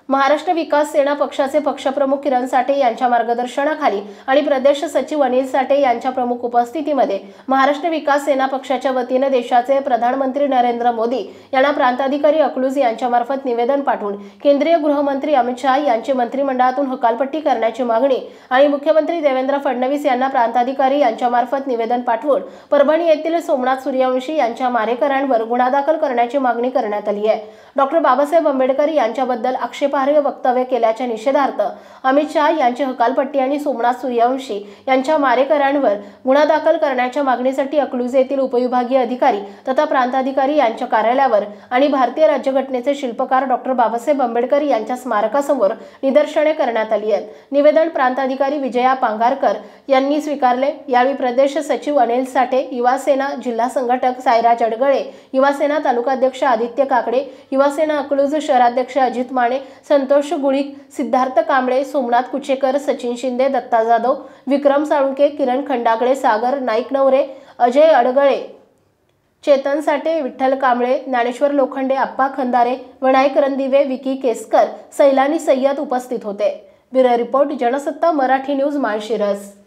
महाराष्ट्र विकास सेना पक्षाचे पक्षप्रमुख किरण साठे यांच्या मार्गदर्शनाखाली आणि प्रदेश सचिव अनिल साठे यांच्या प्रमुख उपस्थितीमध्ये महाराष्ट्र विकास सेना पक्षाच्या वतीने देशाचे प्रधानमंत्री नरेंद्र मोदी यांना प्रांताधिकारी अकलूज यांच्यामार्फत निवेदन पाठवून केंद्रीय गृहमंत्री अमित शाह यांची मंत्रिमंडळातून हकालपट्टी करण्याची मागणी आणि मुख्यमंत्री देवेंद्र फडणवीस यांना प्रांताधिकारी यांच्यामार्फत निवेदन पाठवून परभणी येथील सोमनाथ सूर्यवंशी यांच्या मारेकऱ्यांवर गुन्हा दाखल करण्याची मागणी करण्यात आली आहे। डॉक्टर बाबासाहेब आंबेडकर यांच्याबद्दल आक्षेपार्ह वक्तव्य केल्याच्या निषेधार्थ अमित शाह यांची हकालपट्टी आणि सोमनाथ सूर्यवंशी यांच्या मारेकऱ्यांवर गुन्हा दाखल करण्याच्या मागणीसाठी अकलूज येथील उपविभागीय अधिकारी तथा प्रांताधिकारी यांच्या कार्यालयावर आणि भारतीय राज्यघटनेचे शिल्पकार डॉक्टर बाबासाहेब आंबेडकर यांच्या स्मारकासमोर निदर्शने करण्यात आली आहेत। निवेदन प्रांताधिकारी विजया पांगारकर यांनी स्वीकारले। यावेळी प्रदेश सचिव अनिल साठे, युवा सेना जिल्हा संघटक सायराज अडगळे, युवा सेना तालुकाध्यक्ष आदित्य काकडे, युवा सेना अकलूज शहराध्यक्ष अजित माने, संतोष गुळीक, सिद्धार्थ कांबळे, सोमनाथ कुचेकर, सचिन शिंदे, दत्ता जाधव, विक्रम साळुंके, किरण खंडागळे, सागर नाईक नवरे, अजय अडगळे, चेतन साठे, विठ्ठल कांबळे, ज्ञानेश्वर लोखंडे, आप्पा खंदारे, विनायक रणदिवे, विकी केसकर, सैलानी सय्यद उपस्थित होते। Bureau report, Jansatta Marathi news, Malshiras.